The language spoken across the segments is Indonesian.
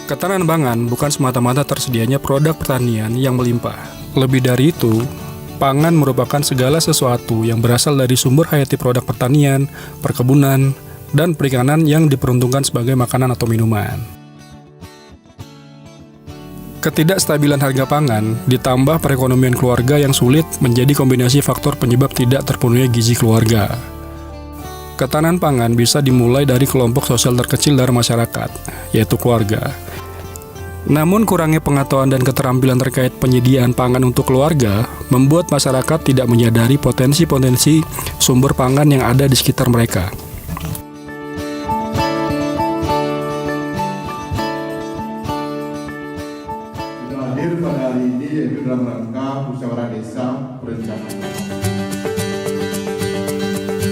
Ketahanan pangan bukan semata-mata tersedianya produk pertanian yang melimpah. Lebih dari itu, pangan merupakan segala sesuatu yang berasal dari sumber hayati produk pertanian, perkebunan, dan perikanan yang diperuntukkan sebagai makanan atau minuman. Ketidakstabilan harga pangan ditambah perekonomian keluarga yang sulit menjadi kombinasi faktor penyebab tidak terpenuhinya gizi keluarga. Ketahanan pangan bisa dimulai dari kelompok sosial terkecil dari masyarakat, yaitu keluarga. Namun kurangnya pengetahuan dan keterampilan terkait penyediaan pangan untuk keluarga membuat masyarakat tidak menyadari potensi-potensi sumber pangan yang ada di sekitar mereka. Hadir pada hari ini yaitu dalam rangka musyawarah desa perencanaan.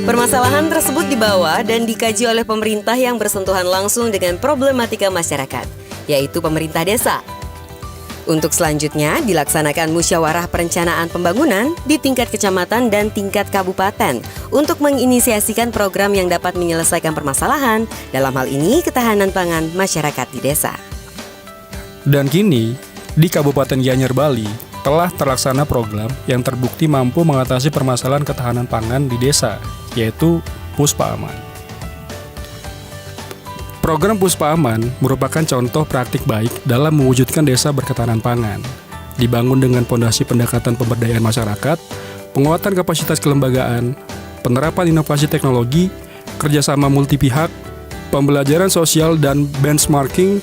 Permasalahan tersebut dibawa dan dikaji oleh pemerintah yang bersentuhan langsung dengan problematika masyarakat, yaitu pemerintah desa. Untuk selanjutnya dilaksanakan musyawarah perencanaan pembangunan di tingkat kecamatan dan tingkat kabupaten untuk menginisiasikan program yang dapat menyelesaikan permasalahan, dalam hal ini ketahanan pangan masyarakat di desa. Dan kini, di Kabupaten Gianyar, Bali, telah terlaksana program yang terbukti mampu mengatasi permasalahan ketahanan pangan di desa, yaitu Puspa Aman. Program Puspa Aman merupakan contoh praktik baik dalam mewujudkan desa berketahanan pangan. Dibangun dengan fondasi pendekatan pemberdayaan masyarakat, penguatan kapasitas kelembagaan, penerapan inovasi teknologi, kerjasama multi pihak, pembelajaran sosial, dan benchmarking.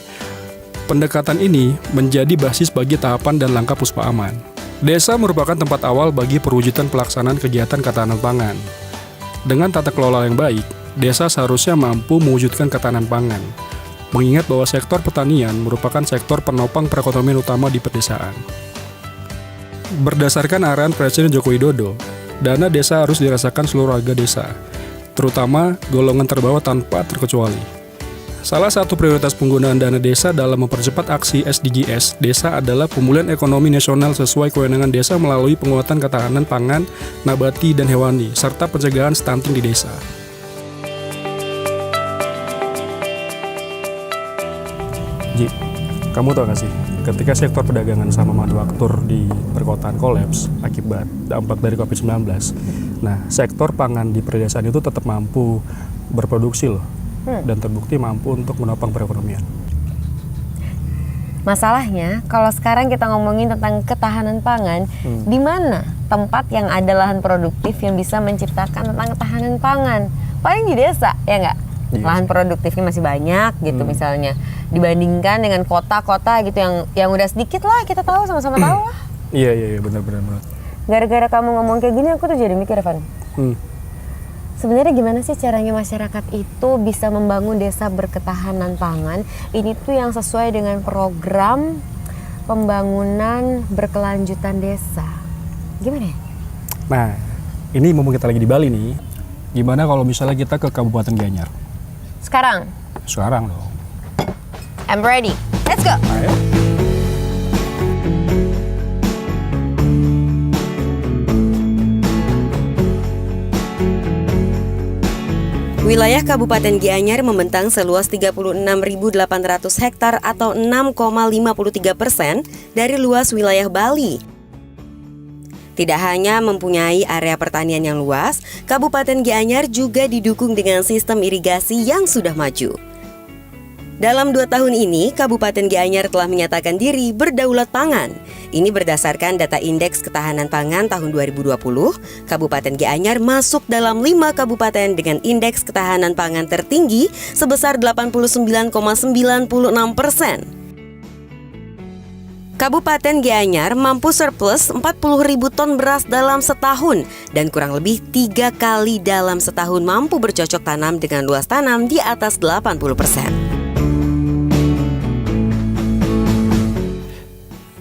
Pendekatan ini menjadi basis bagi tahapan dan langkah Puspa Aman. Desa merupakan tempat awal bagi perwujudan pelaksanaan kegiatan ketahanan pangan. Dengan tata kelola yang baik, desa seharusnya mampu mewujudkan ketahanan pangan. Mengingat bahwa sektor pertanian merupakan sektor penopang perekonomian utama di pedesaan. Berdasarkan arahan Presiden Joko Widodo, dana desa harus dirasakan seluruh warga desa, terutama golongan terbawah tanpa terkecuali. Salah satu prioritas penggunaan dana desa dalam mempercepat aksi SDGs desa adalah pemulihan ekonomi nasional sesuai kewenangan desa melalui penguatan ketahanan pangan, nabati, dan hewani, serta pencegahan stunting di desa. Ji, kamu tahu gak sih, ketika sektor perdagangan sama manufaktur di perkotaan kolaps akibat dampak dari COVID-19, nah sektor pangan di pedesaan itu tetap mampu berproduksi loh. Dan terbukti mampu untuk menopang perekonomian. Masalahnya, kalau sekarang kita ngomongin tentang ketahanan pangan, di mana tempat yang ada lahan produktif yang bisa menciptakan tentang ketahanan pangan? Paling di desa, ya nggak? Yes. Lahan produktifnya masih banyak gitu misalnya, dibandingkan dengan kota-kota gitu yang udah sedikit lah, kita tahu sama-sama tahu lah. Iya, benar. Gara-gara kamu ngomong kayak gini, aku tuh jadi mikir, Evan. Sebenarnya gimana sih caranya masyarakat itu bisa membangun desa berketahanan pangan? Ini tuh yang sesuai dengan program pembangunan berkelanjutan desa. Gimana ya? Nah, ini mumpung kita lagi di Bali nih, gimana kalau misalnya kita ke Kabupaten Gianyar? Sekarang, dong. I'm ready. Let's go! Ayo. Wilayah Kabupaten Gianyar membentang seluas 36.800 hektar atau 6,53% dari luas wilayah Bali. Tidak hanya mempunyai area pertanian yang luas, Kabupaten Gianyar juga didukung dengan sistem irigasi yang sudah maju. Dalam 2 tahun ini, Kabupaten Gianyar telah menyatakan diri berdaulat pangan. Ini berdasarkan data Indeks Ketahanan Pangan tahun 2020, Kabupaten Gianyar masuk dalam 5 kabupaten dengan Indeks Ketahanan Pangan tertinggi sebesar 89,96%. Kabupaten Gianyar mampu surplus 40.000 ton beras dalam setahun dan kurang lebih 3 kali dalam setahun mampu bercocok tanam dengan luas tanam di atas 80%.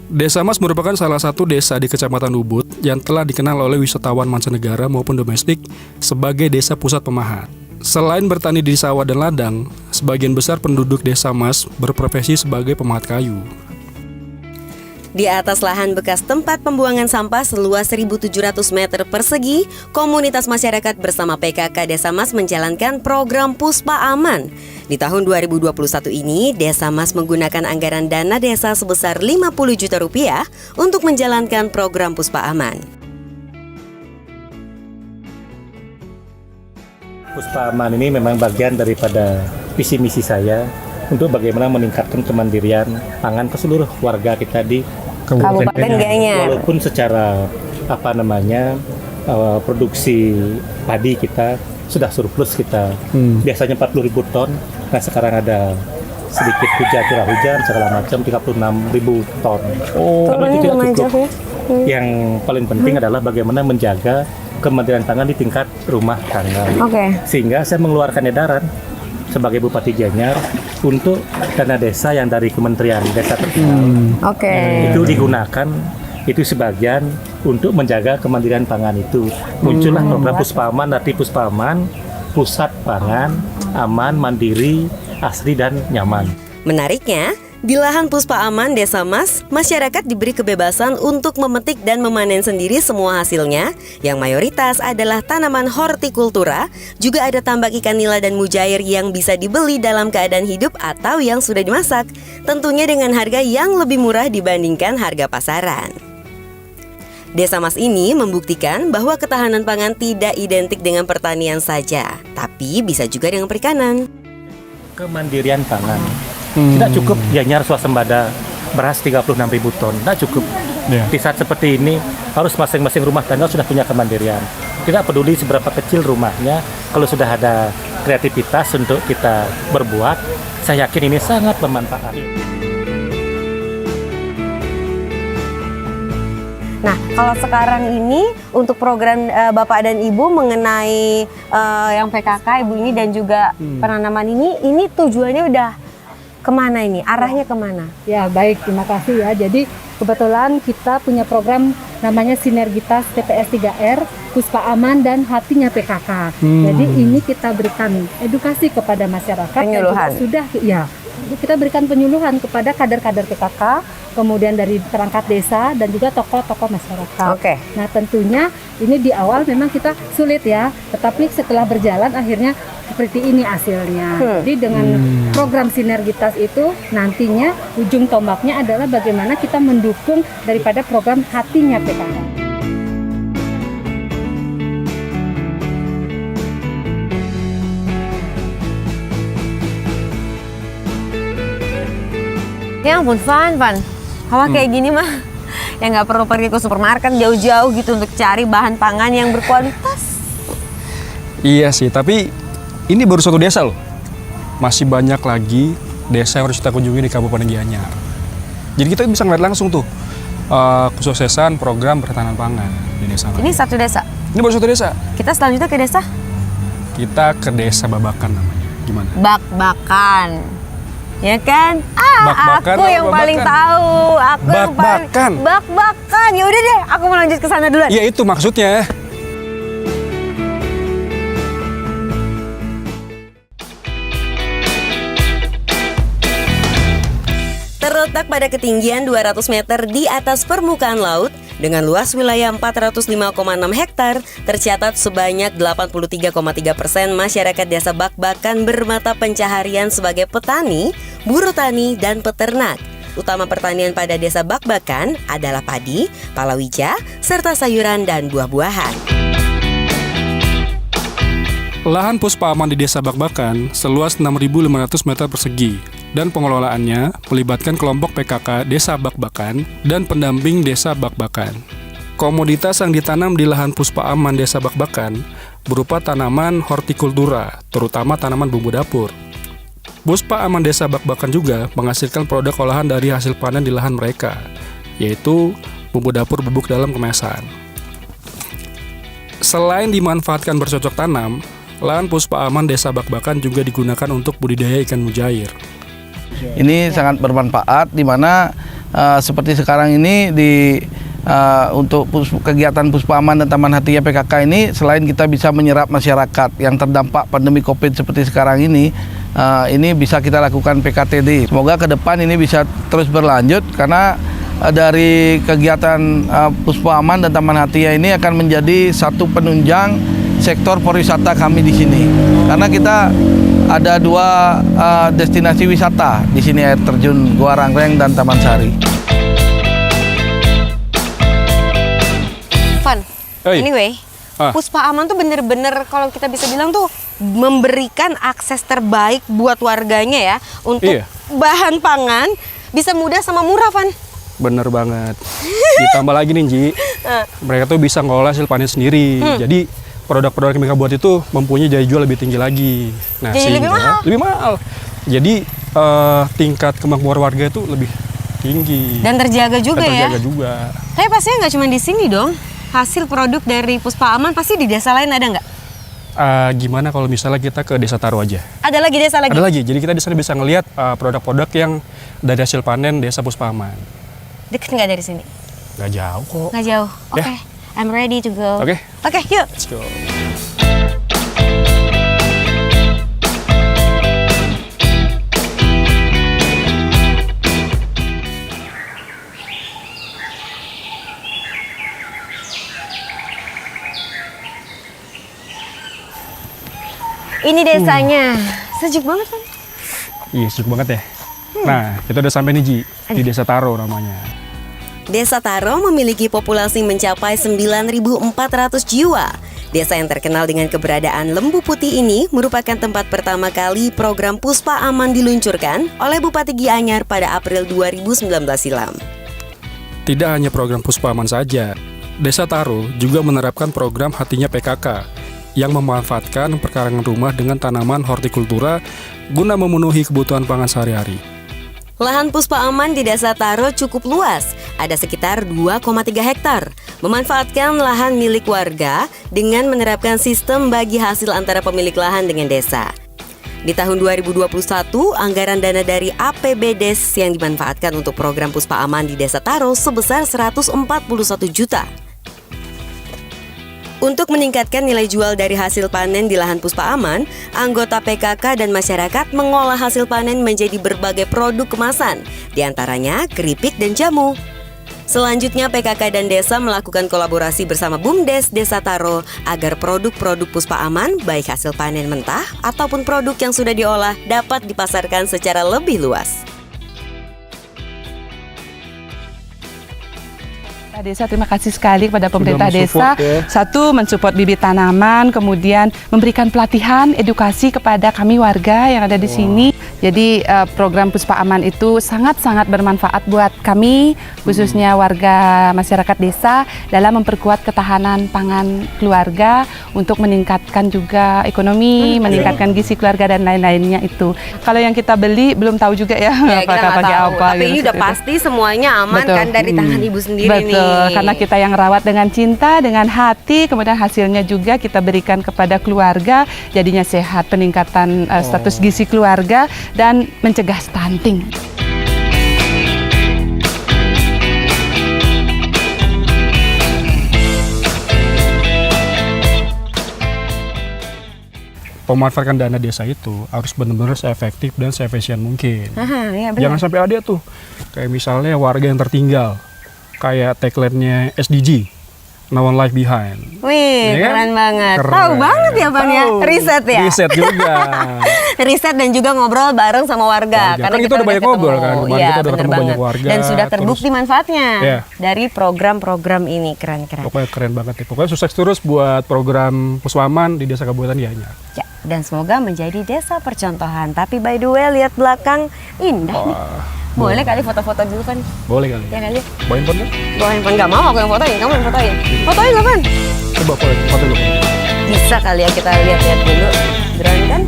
Desa Mas merupakan salah satu desa di Kecamatan Ubud yang telah dikenal oleh wisatawan mancanegara maupun domestik sebagai desa pusat pemahat. Selain bertani di sawah dan ladang, sebagian besar penduduk Desa Mas berprofesi sebagai pemahat kayu. Di atas lahan bekas tempat pembuangan sampah seluas 1.700 meter persegi, komunitas masyarakat bersama PKK Desa Mas menjalankan program Puspa Aman. Di tahun 2021 ini, Desa Mas menggunakan anggaran dana desa sebesar 50 juta rupiah untuk menjalankan program Puspa Aman. Puspa Aman ini memang bagian daripada visi misi saya untuk bagaimana meningkatkan kemandirian pangan ke seluruh warga kita di Kabupaten Gianyar. Walaupun secara produksi padi kita sudah surplus kita biasanya 40.000 ton, nah sekarang ada sedikit curah hujan segala macam 36.000 ton. Karena itu tidak cukup. Yang paling penting adalah bagaimana menjaga kemandirian pangan di tingkat rumah tangga. Sehingga saya mengeluarkan edaran sebagai Bupati Gianyar untuk dana desa yang dari Kementerian Desa terkenal. Itu digunakan itu sebagian untuk menjaga kemandirian pangan itu. Muncullah program Puspa Aman, arti Puspa Aman, pusat pangan, aman, mandiri, asri dan nyaman. Menariknya, di lahan Puspa Aman Desa Mas, masyarakat diberi kebebasan untuk memetik dan memanen sendiri semua hasilnya, yang mayoritas adalah tanaman hortikultura, juga ada tambak ikan nila dan mujair yang bisa dibeli dalam keadaan hidup atau yang sudah dimasak, tentunya dengan harga yang lebih murah dibandingkan harga pasaran. Desa Mas ini membuktikan bahwa ketahanan pangan tidak identik dengan pertanian saja, tapi bisa juga dengan perikanan. Kemandirian pangan. Tidak cukup Gianyar swasembada beras 36.000 ton, tidak cukup. Di saat seperti ini harus masing-masing rumah tangga sudah punya kemandirian. Tidak peduli seberapa kecil rumahnya, kalau sudah ada kreativitas untuk kita berbuat, saya yakin ini sangat bermanfaat. Nah, kalau sekarang ini untuk program Bapak dan Ibu mengenai yang PKK Ibu ini dan juga penanaman ini tujuannya udah kemana ini? Arahnya kemana? Ya baik, terima kasih ya. Jadi kebetulan kita punya program namanya Sinergitas TPS 3R, Puspa Aman dan Hatinya PKK. Jadi ini kita berikan edukasi kepada masyarakat. Penyuluhan. Kita berikan penyuluhan kepada kader-kader PKK, kemudian dari perangkat desa dan juga tokoh-tokoh masyarakat. Nah tentunya ini di awal memang kita sulit ya, tetapi setelah berjalan akhirnya seperti ini hasilnya. Jadi dengan program sinergitas itu nantinya ujung tombaknya adalah bagaimana kita mendukung daripada program Hatinya PKK. Ya ampun, Van. Hal kayak gini mah ya nggak perlu pergi ke supermarket jauh-jauh gitu untuk cari bahan pangan yang berkualitas. Iya sih, tapi ini baru satu desa loh. Masih banyak lagi desa yang harus kita kunjungi di Kabupaten Gianyar. Jadi kita bisa ngeliat langsung tuh kesuksesan program pertahanan pangan di desa. Ini satu desa? Ini baru satu desa. Kita selanjutnya ke desa? Kita ke desa Babakan namanya. Gimana? Bak-bakan. Ya kan? Bak-bakan aku yang paling tahu. Aku yang paling bak-bakan. Ya udah deh, aku mau lanjut ke sana duluan. Iya itu maksudnya. Terletak pada ketinggian 200 meter di atas permukaan laut, dengan luas wilayah 405,6 hektar, tercatat sebanyak 83,3% masyarakat desa Bak-bakan bermata pencaharian sebagai petani, buruh tani, dan peternak. Utama pertanian pada desa Bak-bakan adalah padi, palawija, serta sayuran dan buah-buahan. Lahan Puspa Aman di desa Bak-bakan seluas 6.500 meter persegi dan pengelolaannya melibatkan kelompok PKK Desa Bak-bakan dan pendamping Desa Bak-bakan. Komoditas yang ditanam di lahan Puspa Aman Desa Bak-bakan berupa tanaman hortikultura, terutama tanaman bumbu dapur. Puspa Aman Desa Bak-bakan juga menghasilkan produk olahan dari hasil panen di lahan mereka, yaitu bumbu dapur bubuk dalam kemasan. Selain dimanfaatkan bercocok tanam, lahan Puspa Aman Desa Bak-bakan juga digunakan untuk budidaya ikan mujair. Ini sangat bermanfaat di mana seperti sekarang ini untuk kegiatan Puspa Aman dan Taman Hatinya PKK ini, selain kita bisa menyerap masyarakat yang terdampak pandemi Covid seperti sekarang ini bisa kita lakukan PKTD. Semoga ke depan ini bisa terus berlanjut karena dari kegiatan Puspa Aman dan Taman Hatia ini akan menjadi satu penunjang sektor pariwisata kami di sini. Karena kita ada 2 destinasi wisata di sini, air terjun Gua Rangreng dan Taman Sari. Van, Hey. anyway, Puspa Aman tuh bener-bener kalau kita bisa bilang tuh memberikan akses terbaik buat warganya ya untuk Iya. bahan pangan bisa mudah sama murah, Van. Bener banget. Ditambah lagi nih Ji, mereka tuh bisa ngolah hasil panen sendiri. Jadi produk-produk yang mereka buat itu mempunyai daya jual lebih tinggi lagi. Nah, Jadi lebih mahal. Lebih mahal. Jadi tingkat kemampuan warga itu lebih tinggi. Dan terjaga juga Dan ya. terjaga juga. Tapi pastinya nggak cuma di sini dong. Hasil produk dari Puspa Aman pasti di desa lain ada nggak? Gimana kalau misalnya kita ke Desa Taro aja? Ada lagi desa lagi? Ada lagi. Jadi kita di sana bisa ngelihat produk-produk yang dari hasil panen Desa Puspa Aman. Deket nggak dari sini? Gak jauh kok. Nggak jauh. Oke, Ya. I'm ready to go. Oke. Oke, yuk. Let's go. Ini desanya. Sejuk banget kan? Iya, sejuk banget ya. Nah, kita udah sampai nih Ji, di Desa Taro namanya. Desa Taro memiliki populasi mencapai 9.400 jiwa. Desa yang terkenal dengan keberadaan lembu putih ini merupakan tempat pertama kali program Puspa Aman diluncurkan oleh Bupati Gianyar pada April 2019 silam. Tidak hanya program Puspa Aman saja, Desa Taro juga menerapkan program Hatinya PKK yang memanfaatkan perkarangan rumah dengan tanaman hortikultura guna memenuhi kebutuhan pangan sehari-hari. Lahan Puspa Aman di Desa Taro cukup luas, ada sekitar 2,3 hektar. Memanfaatkan lahan milik warga dengan menerapkan sistem bagi hasil antara pemilik lahan dengan desa. Di tahun 2021, anggaran dana dari APBDes yang dimanfaatkan untuk program Puspa Aman di Desa Taro sebesar 141 juta. Untuk meningkatkan nilai jual dari hasil panen di lahan Puspa Aman, anggota PKK dan masyarakat mengolah hasil panen menjadi berbagai produk kemasan, diantaranya keripik dan jamu. Selanjutnya PKK dan desa melakukan kolaborasi bersama BUMDes Desa Taro agar produk-produk Puspa Aman, baik hasil panen mentah ataupun produk yang sudah diolah, dapat dipasarkan secara lebih luas. Desa terima kasih sekali kepada pemerintah mensupport, desa. ya. Satu, mensupport bibit tanaman, kemudian memberikan pelatihan, edukasi kepada kami warga yang ada di sini. Jadi program Puspa Aman itu sangat-sangat bermanfaat buat kami, khususnya warga masyarakat desa dalam memperkuat ketahanan pangan keluarga untuk meningkatkan juga ekonomi, meningkatkan gizi keluarga dan lain-lainnya itu. Kalau yang kita beli belum tahu juga ya, Ya, kita nggak pakai tahu. apa. Tapi ini udah pasti semuanya aman. Betul. Kan dari tangan ibu sendiri Betul, nih. karena kita yang rawat dengan cinta, dengan hati, kemudian hasilnya juga kita berikan kepada keluarga, jadinya sehat, peningkatan status gizi keluarga, dan mencegah stunting. Pemanfaatan dana desa itu harus benar-benar seefektif dan seefisien mungkin. Ya, Jangan sampai ada tuh, kayak misalnya warga yang tertinggal, kayak tagline-nya SDG, No One Life Behind. Wih, Ya kan? keren banget. Keren. Tahu banget ya, Pan ya. Tahu. Riset ya. Riset juga. Riset dan juga ngobrol bareng sama warga. Kan kita udah banyak ngobrol kan, kemarin Iya, kita udah bener ketemu banyak banget. warga, Dan sudah terbukti terus- manfaatnya Iya. dari program-program ini. Keren-keren. Pokoknya keren banget ya. Pokoknya sukses terus buat program Puspa Aman di Desa Kabupaten Gianyar. Ya, dan semoga menjadi desa percontohan. Tapi by the way, lihat belakang indah nih. Boleh kali foto-foto dulu kan? Boleh kali. Ya kali. Bawa handphone kan? Bawa handphone nggak mau, aku yang fotoin. Kamu yang fotoin. Fotoin nggak, Pan? Coba foto dulu. Bisa kali ya, kita lihat-lihat dulu. Drone kan?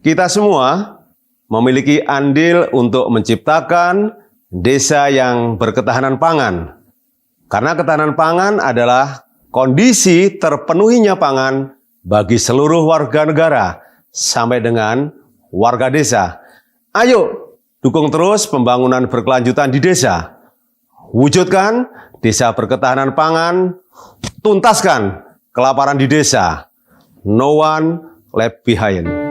Kita semua memiliki andil untuk menciptakan desa yang berketahanan pangan. Karena ketahanan pangan adalah kondisi terpenuhinya pangan bagi seluruh warga negara sampai dengan warga desa. Ayo, dukung terus pembangunan berkelanjutan di desa. Wujudkan desa berketahanan pangan tuntaskan kelaparan di desa. No one left behind.